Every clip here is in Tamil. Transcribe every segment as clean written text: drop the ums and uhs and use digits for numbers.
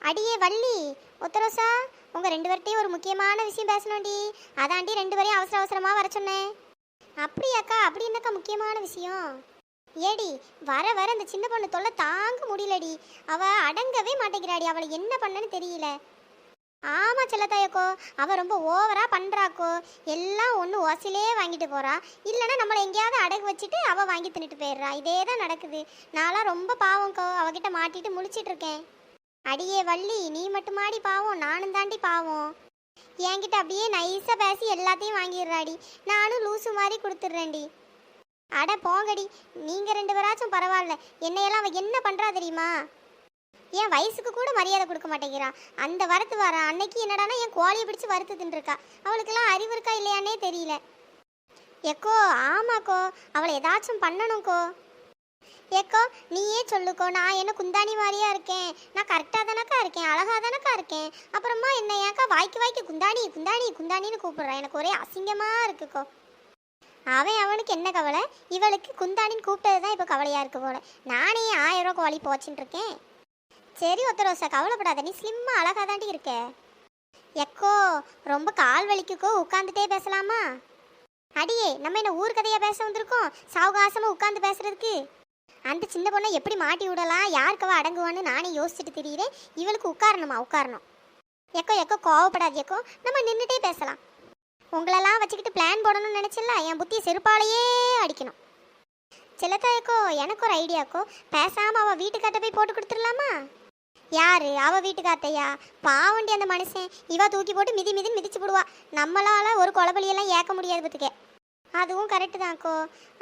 அடியே வள்ளி, ஒத்தரோசா, உங்க ரெண்டு பேர்ட்டையும் ஒரு முக்கியமான விஷயம் பேசணும்டி. அதாண்டி ரெண்டு பேரையும் அவசர அவசரமா வர சொன்னேன். அப்படியாக்கா? அப்படி என்னக்கா முக்கியமான விஷயம்? ஏடி, வர வர இந்த சின்ன பொண்ணு தொல்லை தாங்க முடியலடி. அவ அடங்கவே மாட்டேங்கிறாடி. அவளை என்ன பண்ணன்னு தெரியல. ஆமா செல்லத்தாயக்கோ, அவ ரொம்ப ஓவரா பண்றாக்கோ. எல்லாம் ஒன்று ஓசிலே வாங்கிட்டு போறா, இல்லைன்னா நம்மளை எங்கேயாவது அடகு வச்சுட்டு அவ வாங்கி தின்னுட்டு போயிடுறா. இதே தான் நடக்குது. நான்லாம் ரொம்ப பாவம்க்கோ, அவகிட்ட மாட்டிட்டு முழிச்சிட்டு இருக்கேன். அடியே வள்ளி, நீ மட்டுமாடி பாவம்? நானும் தாண்டி பாவம். என்கிட்ட அப்படியே நைஸாக பேசி எல்லாத்தையும் வாங்கிடுறாடி. நானும் லூசு மாதிரி கொடுத்துட்றேன்டி. அட போங்கடி, நீங்கள் ரெண்டு பேராச்சும் பரவாயில்ல. என்னையெல்லாம் அவள் என்ன பண்ணுறா தெரியுமா? என் வயசுக்கு கூட மரியாதை கொடுக்க மாட்டேங்கிறான். அந்த வரத்து வர அன்னைக்கு என்னடானா என் கோழியை பிடிச்சி வறுத்து தின்றுருக்கா. அவளுக்கெல்லாம் அறிவு இருக்கா இல்லையானே தெரியல. எக்கோ ஆமாக்கோ, அவளை ஏதாச்சும் பண்ணணும்க்கோ. ஏக்கோ நீயே சொல்லுக்கோ, நான் என்ன குந்தாணி மாதிரியா இருக்கேன்? நான் கரெக்டாக தானக்கா இருக்கேன், அழகாக தானக்கா இருக்கேன். அப்புறமா என்ன ஏக்கா வாய்க்கு வாய்க்கு குந்தாணி குந்தாணி குந்தாணின்னு கூப்பிடுறான். எனக்கு ஒரே அசிங்கமாக இருக்குக்கோ. அவனுக்கு என்ன கவலை? இவளுக்கு குந்தாணின்னு கூப்பிட்டது தான் இப்போ கவலையாக இருக்கு போல. நானே 1000 ரூபா கோழி போச்சுட்டு இருக்கேன். சரி ஒத்தரோசா, கவலைப்படாத, நீ ஸ்லிம்மாக அழகாக தாண்டி இருக்க. எக்கோ ரொம்ப கால் வலிக்குக்கோ, உட்காந்துட்டே பேசலாமா? அடியே, நம்ம என்ன ஊர் கதையாக பேச வந்திருக்கோம் சாவகாசமாக உட்காந்து பேசுறதுக்கு? அந்த சின்ன பொண்ணை எப்படி மாட்டி விடலாம், யாருக்கவா அடங்குவான்னு நானே யோசிச்சுட்டு தெரியுறேன். இவளுக்கு உட்காரணுமா? உட்காரணும். எக்கோ எக்கோ கோவப்படாது எக்கோ, நம்ம நின்றுட்டே பேசலாம். உங்களெல்லாம் வச்சுக்கிட்டு பிளான் போடணும்னு நினச்சில்ல, என் புத்தியை செருப்பாலேயே அடிக்கணும். செல்லத்தா எக்கோ, எனக்கு ஒரு ஐடியாக்கோ. பேசாமல் அவள் வீட்டுக்கார்ட்ட போய் போட்டு கொடுத்துடலாமா? யாரு அவள் வீட்டுக்கார்த்தையா? பாவண்டி அந்த மனுஷன். இவ தூக்கி போட்டு மிதி மிதின்னு மிதிச்சு போடுவா. நம்மளால ஒரு குழப்பலியெல்லாம் ஏற்க முடியாது பத்துக்க. அதுவும் கரெக்டு தான்க்கோ.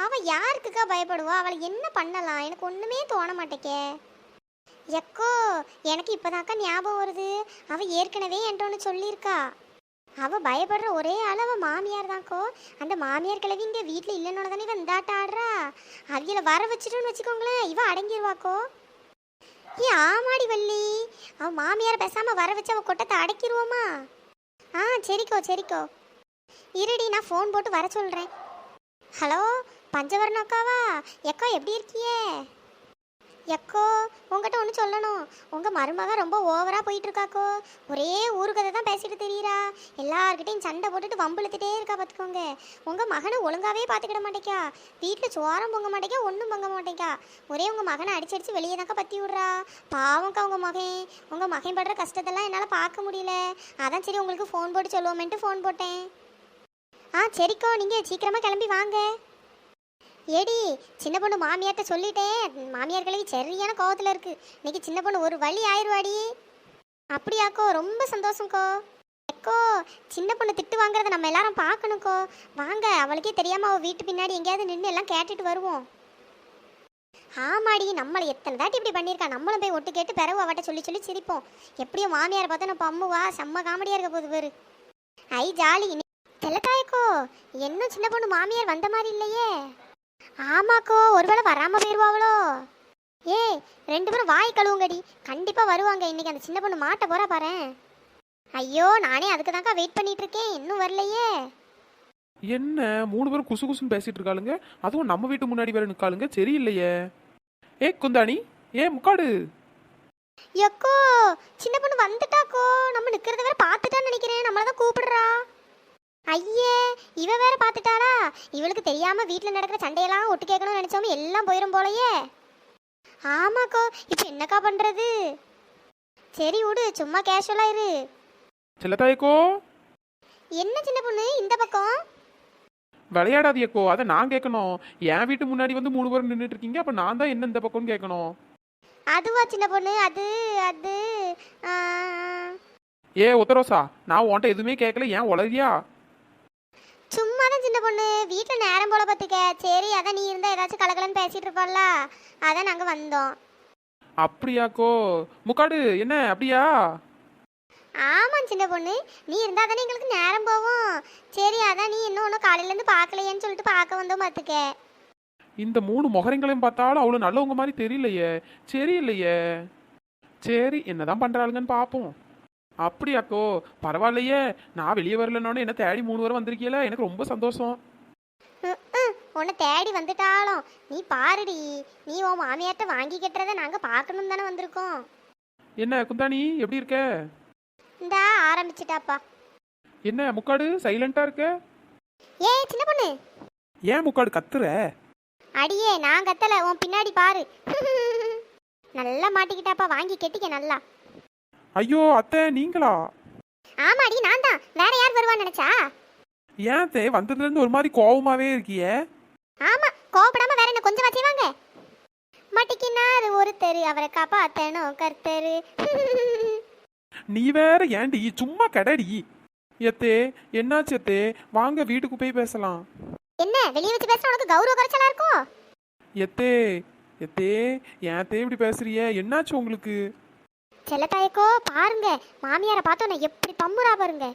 அவள் யாருக்குக்கா பயப்படுவா? அவளை என்ன பண்ணலாம்? எனக்கு ஒன்றுமே தோண மாட்டேக்கே. எக்கோ எனக்கு இப்போதாக்கா ஞாபகம் வருது. அவள் ஏற்கனவே என்கிட்ட ஒன்று சொல்லியிருக்கா. அவள் பயப்படுற ஒரே ஆள் அவள் மாமியார் தான்க்கோ. அந்த மாமியார் கிளவி இங்கே வீட்டில் இல்லைன்னு தானே இவன் இந்தாட்ட ஆடுறா. அவியலை வர வச்சுட்டோன்னு வச்சுக்கோங்களேன், இவன் அடங்கிடுவாக்கோ. ஆமாடி வள்ளி, அவள் மாமியாரை பேசாமல் வர வச்சு அவள் கொட்டத்தை அடக்கிடுவோமா? சரிக்கோ சரிக்கோ. இருடி, நான் ஃபோன் போட்டு வர சொல்கிறேன். ஹலோ, பஞ்சவர்ணம் அக்காவா? எக்கோ எப்படி இருக்கியே? எக்கோ உங்கள்கிட்ட ஒன்று சொல்லணும். உங்கள் மருமக ரொம்ப ஓவராக போயிட்டுருக்காக்கோ. ஒரே ஊருக்கதை தான் பேசிட்டு தெரியுறா. எல்லார்கிட்டையும் சண்டை போட்டுட்டு வம்புழுத்துட்டே இருக்கா பார்த்துக்கோங்க. உங்கள் மகனை ஒழுங்காகவே பார்த்துக்கிட மாட்டேக்கா. வீட்டில் சோரம் பொங்க மாட்டேக்கா, ஒன்றும் பொங்க மாட்டேக்கா. ஒரே உங்கள் மகனை அடிச்சடிச்சு வெளியே தாக்கா பற்றி விட்றா. பாவம்க்கா உங்கள் மகன் படுற கஷ்டத்தெல்லாம் என்னால் பார்க்க முடியல. அதான் சரி உங்களுக்கு ஃபோன் போட்டு சொல்லுவோமேன்ட்டு ஃபோன் போட்டேன். சரிக்கோ, நீங்கள் சீக்கிரமாக கிளம்பி வாங்க. ஏடி, சின்ன பொண்ணு மாமியார்ட்ட சொல்லிட்டேன். மாமியார் கிளவி சரியான கோவத்தில் இருக்கு. இன்னைக்கு சின்ன பொண்ணு ஒரு வழி ஆயிடுவாடி. அப்படியாக்கோ, ரொம்ப சந்தோஷம்க்கோ. எக்கோ, சின்ன பொண்ணு திட்டு வாங்குறத நம்ம எல்லாரும் பார்க்கணுக்கோ. வாங்க, அவளுக்கே தெரியாமல் அவள் வீட்டு பின்னாடி எங்கேயாவது நின்று எல்லாம் கேட்டுட்டு வருவோம். ஆமாடி, நம்மளை எத்தனை தாட்டி இப்படி பண்ணியிருக்கா. நம்மளும் போய் ஒட்டு கேட்டு பிறகு அவட்ட சொல்லி சொல்லி சிரிப்போம். எப்படியும் மாமியாரை பார்த்தா நம்ம அம்முவா செம்ம காமெடியாக இருக்க போகுது பேரு. ஜாலி. செல்லத்தாயக்கோ, இன்னும் சின்ன பொண்ணு மாமியார் வந்த மாதிரி இல்லையே. ஆமாக்கோ, ஒருவேளை வராமல் போயிடுவாங்களோ. ரெண்டு பேரும் வாய் கழுவுங்கடி, கண்டிப்பாக வருவாங்க. இன்னைக்கு அந்த சின்ன பொண்ணு மாட்ட போறா பாரு. ஐயோ, நானே அதுக்கு தான்க்கா வெயிட் பண்ணிட்டு இருக்கேன், இன்னும் வரலையே. என்ன 3 பேரும் குசு குசுன்னு பேசிட்டு இருக்காளுங்க? அதுவும் நம்ம வீட்டு முன்னாடி வேற நிற்காளுங்க, சரியில்லையே. குந்தாணி, முக்காடு. எக்கோ, சின்ன பொண்ணு வந்துட்டாக்கோ. நம்ம நிற்கிறத வேற பார்த்துட்டான்னு நினைக்கிறேன். நம்மளை தான் கூப்பிடுறா. ஐயே, இவ வேற பார்த்துட்டாளா? இவளுக்கு தெரியாம வீட்டில் நடக்கிற சண்டையெல்லாம் ஒட்டு கேட்கணும்னு நினைச்சோமே எல்லாம் போயிடும் போலயே. ஆமாக்கோ, இப்போ என்னக்கா பண்றது? சரி விடு, சும்மா கேஷுவலா இரு. செல்லத்தாயக்கோ, என்ன சின்ன பொண்ணு இந்த பக்கம்? விளையாடாதியக்கோ, அதை நான் கேட்கணும். என் வீட்டு முன்னாடி வந்து 3 பேரும் நின்றுட்டு இருக்கீங்க, அப்ப நான் தான் என்ன இந்த பக்கம்னு கேட்கணும். அதுவா சின்ன பொண்ணு? அது அது ஒத்தரோசா, நான் உன்ட்ட எதுவுமே கேட்கல, ஏன் உளறியா? சும்மா தான் சின்ன பொண்ணு, வீட்டில் நேரம் போல பார்த்துக்க. சரி, அதான் நீ இருந்தால் ஏதாச்சும் கலகலன்னு பேசிட்டு இருப்பாள்ல, அதான் நாங்கள் வந்தோம். அப்படியாக்கோ? முக்காடு என்ன அப்படியா? ஆமாம் சின்ன பொண்ணு, நீ இருந்தால் தானே எங்களுக்கு நேரம் போவோம். சரி, அதான் நீ இன்னும் ஒன்றும் காலையிலேருந்து பார்க்கலையேன்னு சொல்லிட்டு பார்க்க வந்தோம் பார்த்துக்க. இந்த 3 முகரைங்களையும் பார்த்தாலும் அவ்வளோ நல்லவங்க மாதிரி தெரியலையே. சரியில்லையே. சரி, என்னதான் பண்ணுறாளுங்கன்னு பார்ப்போம். அப்படியாக்கோ, பரவாயில்லையே. நான் வெளியே வரலன்னொன்னே என்ன தேடி 3 பேரும் வந்திருக்கீல, எனக்கு ரொம்ப சந்தோஷம். உன்னை தேடி வந்துட்டாலும் நீ பாருடி, நீ உன் மாமியார்ட்ட வாங்கி கட்டுறதை நாங்கள் பார்க்கணும் தானே வந்திருக்கோம். என்ன குந்தாணி எப்படி இருக்க? இந்தா ஆரம்பிச்சிட்டாப்பா. என்ன முக்காடு சைலண்டா இருக்க? ஏய் சின்ன பொண்ணு. ஏன் முக்காடு கத்துற? அடியே நான் கத்தல, உன் பின்னாடி பாரு. நல்லா மாட்டிக்கிட்டாப்பா, வாங்கி கெட்டிக்க நல்லா. ஐயோ அத்தை நீங்களா? ஆமாடி நான் தான், வேற யார் வருவான்னு நினைச்சா? ஏன் தே வந்ததுல இருந்து ஒரு மாதிரி கோவமாவே இருக்கியே? ஆமா, கோவப்படாம வேற என்ன கொஞ்சம் வச்சுவாங்க. மாட்டிக்கினாரு ஒருத்தரு, அவரை காப்பாத்தணும் கர்த்தரு. நீ வேற ஏன்டி சும்மா கடடி. எத்தே என்னாச்சு எத்தே? வாங்க வீட்டுக்கு போய் பேசலாம். என்ன வெளியே வச்சு பேசுற உனக்கு கௌரவ குறைச்சலா இருக்கும்? எத்தே எத்தே ஏன் இப்படி பேசுறிய? என்னாச்சு உங்களுக்கு? செல்லத்தாயக்கோ பாருங்க, மாமியாரை பார்த்தோன்னே எப்படி பம்புறா பாருங்க.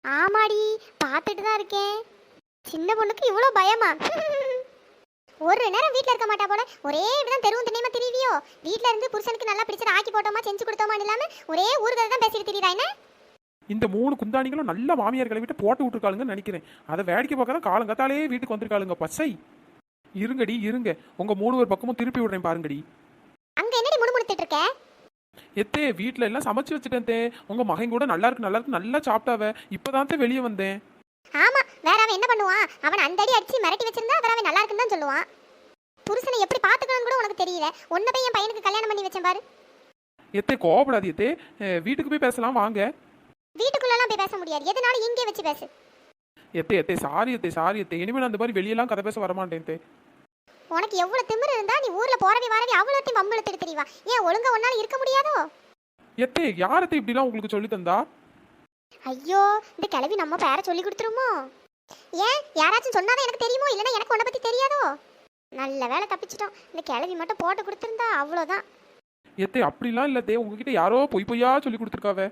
ஆமாடி பார்த்துட்டு தான் இருக்கேன். சின்ன பொண்ணுக்கு இவ்வளோ பயமா? ஒரு நேரம் வீட்டில் இருக்க மாட்டா போல, ஒரே இப்படிதான் தெருவும் திண்ணையுமா திரிவியோ? வீட்டில் இருந்து புருஷனுக்கு நல்லா பிடிச்சத ஆக்கி போட்டோமா செஞ்சு கொடுத்தோமா இல்லாம ஒரே ஊர்களை தான் பேசிட்டு திரியுறா என்ன? இந்த 3 குந்தாணிகளும் நல்ல மாமியார் கிளவிட்டு போட்டு விட்டுருக்காளுங்கன்னு நினைக்கிறேன். அதை வேடிக்கை பார்க்க காலங்கத்தாலே வீட்டுக்கு வந்திருக்காளுங்க. பச்சை இருங்கடி இருங்க, உங்க 3 பேர் பக்கமும் திருப்பி விடுறேன் பாருங்கடி. அங்க என்னடி முணுமுணுத்துட்டு இருக்க? எத்தே வீட்டில் எல்லாம் சமைச்சு வச்சுட்டேன் தே. உங்க மகன் கூட நல்லா இருக்கு நல்லா சாப்பிட்டாவ. இப்போதான் தே வெளியே வந்தேன். ஆமா, வேற அவன் என்ன பண்ணுவான்? அவன் அந்த அடி அடிச்சு மிரட்டி வச்சிருந்தா வேற அவன் நல்லா இருக்குன்னு தான் சொல்லுவான். புருஷனை எப்படி பாத்துக்கணும்னு கூட உனக்கு தெரியல. ஒன்ன போய் என் பையனுக்கு கல்யாணம் பண்ணி வச்சேன் பாரு. எத்தே கோவப்படாது எத்தே, வீட்டுக்கு போய் பேசலாம் வாங்க. வீட்டுக்குள்ளலாம் போய் பேச முடியாது, எதனாலும் இங்கே வச்சு பேசு. எத்தே சாரி எத்தே, இனிமேல் அந்த மாதிரி வெளியெல்லாம் கதை பேச வரமாட்டேன் தே. உனக்கு எவ்வளவு திமிரு இருந்தா நீ ஊர்ல போறவே வரவே அவ்வளோட்டி மம்பளத்துட்டு தெரியவா? ஏன் ஒழுங்கா ஒன்னால இருக்க முடியாதோ? எத்தே யாரத்தை இப்படிலாம் உங்களுக்கு சொல்லி தந்தா? ஐயோ, இந்த கிளவி நம்ம பேரை சொல்லி கொடுத்துருமோ? ஏன் யாராச்சும் சொன்னாதான் எனக்கு தெரியுமோ, இல்லைன்னா எனக்கு உன்னை பத்தி தெரியாதோ? நல்ல வேலை தப்பிச்சிட்டோம். இந்த கிளவி மட்டும் போட்டு கொடுத்துருந்தா அவ்வளோதான். எத்தே அப்படிலாம் இல்ல தே, உங்ககிட்ட யாரோ பொய்யா சொல்லி கொடுத்துருக்காவ.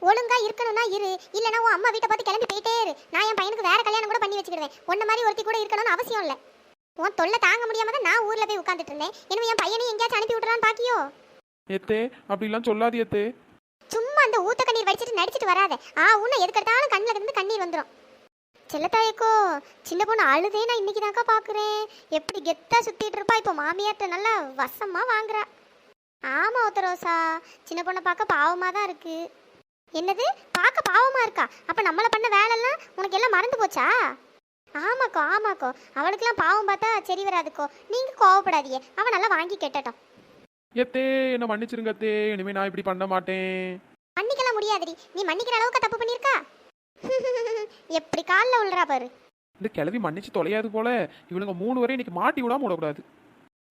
ஒழுங்கா இருக்கணும்னா இரு, இல்லைன்னா உன் அம்மா வீட்டை பார்த்து கிளம்பி போயிட்டே இரு. நான் என் பையனுக்கு வேற கல்யாணம் கூட பண்ணி வச்சுக்கிடுவேன். உன்ன மாதிரி ஒருத்தி கூட இருக்கணும்னு அவசியம் இல்லை. உன் தொல்லை தாங்க முடியாம தான் நான் ஊர்ல போய் உட்காந்துட்டு இருந்தேன். எனவே என் பையனையும் எங்கேயாச்சும் அனுப்பி விட்டுறான்னு பாக்கியோ? எத்தே அப்படிலாம் சொல்லாது எத்தே. சும்மா அந்த ஊத்த கண்ணீர் வடிச்சிட்டு நடிச்சிட்டு வராத. உன்னை எதுக்கெடுத்தாலும் கண்ணில் இருந்து கண்ணீர் வந்துடும். செல்லத்தாயக்கோ சின்ன பொண்ணு அழுதே நான் இன்னைக்கு தாக்கா பாக்குறேன். எப்படி கெத்தா சுத்திட்டு இருப்பா, இப்போ மாமியார்ட்ட நல்லா வசமா வாங்குறா. ஆமா ஒத்தரோசா, சின்ன பொண்ணை பார்க்க பாவமா தான் இருக்கு. என்னது பார்க்க பாவமா இருக்கா? அப்ப நம்மள பண்ண வேலைலாம் உனக்கு எல்லாம் மறந்து போச்சா? ஆமாக்கோ அவளுக்கெல்லாம் பாவம் பார்த்தா சரி வராதுக்கோ. நீங்க கோவப்படாதீங்க, அவன் நல்லா வாங்கி கேட்டட்டும். எத்தே என்ன மன்னிச்சிருங்க அத்தே, இனிமே நான் இப்படி பண்ண மாட்டேன். மன்னிக்கலாம் முடியாதுடி, நீ மன்னிக்கிற அளவுக்கு தப்பு பண்ணிருக்கா? எப்படி காலில் விழுறா பாரு. இந்த கிளவி மன்னிச்சு தொலையாது போல. இவளுங்க 3 வரை இன்னைக்கு மாட்டி விடாம விடக்கூடாது.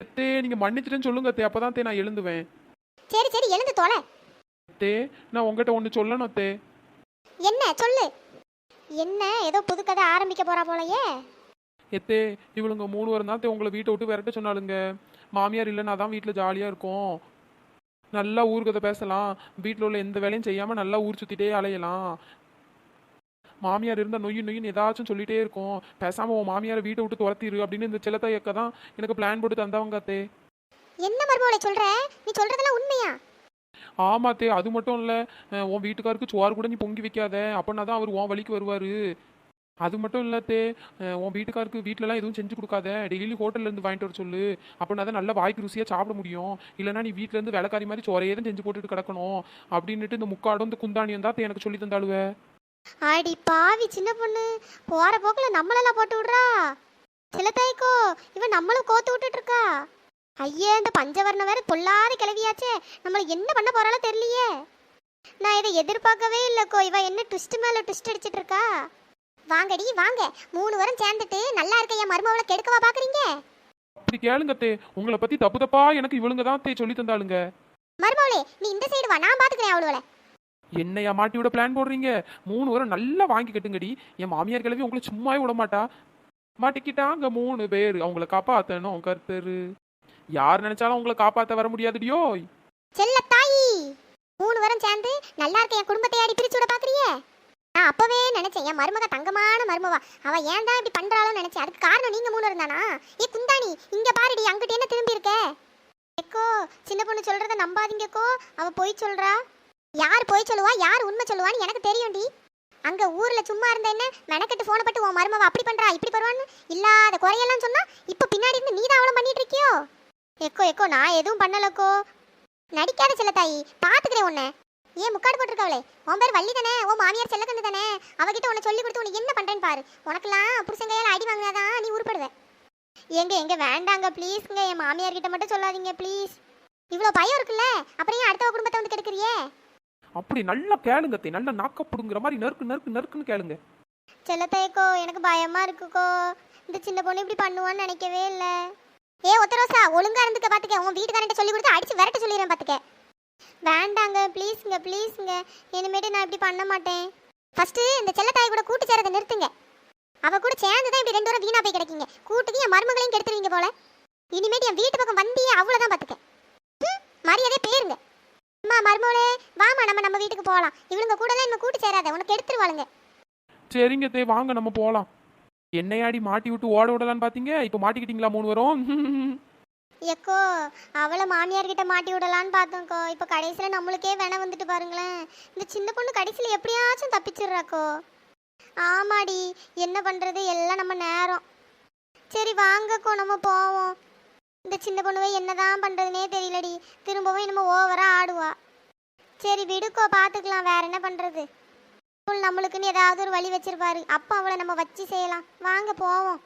அத்தே நீங்க மன்னிச்சிட்டேன்னு சொல்லுங்க அத்தே, அப்பதான் அத்தே நான் எழுந்துவேன். சரி எழுந்து தொலை. அத்தே நான் உங்ககிட்ட ஒன்று சொல்லணும் அத்தே. என்ன சொல்லு. என்ன ஏதோ புது கதை ஆரம்பிக்க போறா போலயே? எத்தே இவளுங்க 3 வாரம் தான் உங்களை வீட்டை விட்டு விரட்ட சொன்னாலுங்க. மாமியார் இல்லைன்னா தான் வீட்டில் ஜாலியாக இருக்கும், நல்லா ஊர் கதை பேசலாம், வீட்டில் உள்ள எந்த வேலையும் செய்யாமல் நல்லா ஊர் சுற்றிட்டே அலையலாம். மாமியார் இருந்தால் நொய்யின்னு ஏதாச்சும் சொல்லிட்டே இருக்கும். பேசாமல் உன் மாமியாரை வீட்டை விட்டு துரத்திடு அப்படின்னு இந்த செல்லத்தாயக்க தான் எனக்கு பிளான் போட்டு தந்தவங்க அத்தே. என்ன மருமகளை சொல்ற? நீ சொல்றதெல்லாம் உண்மையா? ஆமாத்தே, அது மட்டும் இல்லை, உன் வீட்டுக்காருக்கு சோறு கூட நீ பொங்கி வைக்காத, அப்படின்னா தான் அவர் உன் வழிக்கு வருவார். அது மட்டும் இல்லாத்தே, உன் வீட்டுக்காருக்கு வீட்டிலலாம் எதுவும் செஞ்சு கொடுக்காத, டெய்லி ஹோட்டல்லேருந்து வாங்கிட்டு வர சொல்லு, அப்படின்னா தான் நல்லா வாய்க்கு ருசியாக சாப்பிட முடியும். இல்லைனா நீ வீட்டிலேருந்து வேலைக்காரி மாதிரி சோறையே தான் செஞ்சு போட்டுட்டு கிடக்கணும் அப்படின்ட்டு இந்த முக்காடும் இந்த குந்தாணியும் தான் எனக்கு சொல்லி தந்தாளுவ. ஆடி பாவி சின்ன பொண்ணு, போற போக்குல நம்மளெல்லாம் போட்டு விடுறா. சிலத்தாய்க்கோ இவன் நம்மளும் கோத்து விட்டுட்டு இருக்கா. ஐயே, இந்த பஞ்சவர்ணம் வேற பொல்லாத கிளவியாச்சே, நம்மள என்ன பண்ண போறாளோ தெரியலையே. நான் இதை எதிர்பார்க்கவே இல்லைக்கோ. இவ என்ன ட்விஸ்ட் மேல ட்விஸ்ட் அடிச்சிட்டு இருக்கா. வாங்கடி வாங்க, 3 வாரம் சேர்ந்துட்டு நல்லா இருக்க என் மருமவளை கெடுக்கவா பாக்குறீங்க? அப்படி கேளுங்க தே, உங்களை பத்தி தப்பு தப்பா எனக்கு இவளுங்க தான் தே சொல்லி தந்தாளுங்க. மருமவளே நீ இந்த சைடு வா, நான் பாத்துக்கிறேன் அவளோட. என்னையா மாட்டி விட பிளான் போடுறீங்க? 3 வாரம் நல்லா வாங்கி கட்டுங்கடி. என் மாமியார் கிளவி உங்களை சும்மாவே விட மாட்டா. மாட்டிக்கிட்டாங்க 3 பேர், அவங்கள காப்பாத்தணும் கர்த்தரு. யார் நினைச்சாலும் உங்களை காப்பாத்த வர முடியாதுடியோ. செல்ல தாயி, 3 வாரம் சேர்ந்து நல்லா இருக்க என் குடும்பத்தை ஆடி பிரிச்சு விட பாக்குறியே? நான் அப்பவே நினைச்சேன் என் மருமக தங்கமான மருமவா, அவ ஏன் தான் இப்படி பண்றாளோன்னு நினைச்சேன். அதுக்கு காரணம் நீங்க 3 இருந்தானா? ஏ குந்தாணி, இங்க பாருடி, அங்கிட்ட என்ன திரும்பி இருக்க? ஏக்கோ சின்ன பொண்ணு சொல்றத நம்பாதீங்கக்கோ, அவ பொய் சொல்றா. யார் பொய் சொல்லுவா யார் உண்மை சொல்லுவான்னு எனக்கு தெரியும்டி. அங்க ஊர்ல சும்மா இருந்த என்ன மெனக்கெட்டு போன பட்டு உன் மருமவ அப்படி பண்றா இப்படி பண்றான்னு இல்லாத குறையெல்லாம் சொன்னா இப்ப பின்னாடி இருந்து நீதான் அவளும் பண்ணிட்டு இருக்கியோ? எக்கோ நான் எதுவும் பண்ணலக்கோ. நடிக்காத செல்லத்தாயி, பாத்துக்கிறேன் உன்னை. ஏன் முக்காடு போட்டிருக்காவளே, உன் பேர் வள்ளி தானே, உன் மாமியார் செல்லக்கண்ணு தானே, அவகிட்ட உன்னை சொல்லி கொடுத்து உனக்கு என்ன பண்றேன்னு பாரு. உனக்கெல்லாம் புருஷன் கையால் அடி வாங்கினாதான் நீ உருப்படுவ. எங்க வேண்டாங்க ப்ளீஸ்ங்க, என் மாமியார் கிட்ட மட்டும் சொல்லாதீங்க ப்ளீஸ். இவ்வளோ பயம் இருக்குல்ல, அப்புறம் ஏன் அடுத்த குடும்பத்தை வந்து கெடுக்கிறியே? அப்படி நல்லா கேளுங்க தே, நல்லா நாக்கப்படுங்கிற மாதிரி நறுக்கு நறுக்கு நறுக்குன்னு கேளுங்க. செல்லத்தாய்க்கோ, எனக்கு பயமா இருக்குக்கோ. இந்த சின்ன பொண்ணு இப்படி பண்ணுவான்னு நினைக்கவே இல்லை. ஏ ஒத்தரோசா, ஒழுங்கா இருந்துக்க பாத்துக்க. உன் வீட்டுக்காரன்ட்ட சொல்லி கொடுத்து அடிச்சு விரட்ட சொல்லிடுறேன் பாத்துக்க. வேண்டாங்க ப்ளீஸுங்க ப்ளீஸுங்க, இனிமேட்டு நான் இப்படி பண்ண மாட்டேன். ஃபர்ஸ்ட் இந்த செல்லத்தாய் கூட கூட்டு சேரதை நிறுத்துங்க. அவ கூட சேர்ந்து தான் இப்படி 2 வாரம் வீணா போய் கிடைக்கீங்க. கூட்டுக்கு என் மருமகளையும் கெடுத்துருவீங்க போல. இனிமேட்டு என் வீட்டு பக்கம் வந்தியே அவ்வளோதான் பாத்துக்க. மரியாதையே பேருங்க. அம்மா மருமகளே வாமா, நம்ம வீட்டுக்கு போகலாம். இவளுங்க கூடலாம் இன்னும் கூட்டு சேராத, உனக்கு எடுத்துருவாளுங்க. சரிங்க தே, வாங்க நம்ம போகலாம். என்னையாடி மாட்டி விட்டு ஓட விடலான்னு பார்த்தீங்க, இப்போ மாட்டிக்கிட்டீங்களா 3 வரும்? எக்கோ, அவளை மாமியார்கிட்ட மாட்டி விடலான்னு பார்த்தோம்க்கோ. இப்போ கடைசியில் நம்மளுக்கே வேணா வந்துட்டு பாருங்களேன். இந்த சின்ன பொண்ணு கடைசியில் எப்படியாச்சும் தப்பிச்சிடுறாக்கோ. ஆமாடி, என்ன பண்ணுறது, எல்லாம் நம்ம நேரம். சரி வாங்கக்கோ, நம்ம போவோம். இந்த சின்ன பொண்ணுவை என்னதான் பண்ணுறதுனே தெரியலடி. திரும்பவும் என்னமோ ஓவராக ஆடுவா. சரி விடுக்கோ, பார்த்துக்கலாம், வேற என்ன பண்ணுறது. நம்மளுக்குன்னு ஏதாவது ஒரு வழி வச்சிருப்பாரு. அப்போ அவளை நம்ம வச்சு செய்யலாம். வாங்க போவோம்.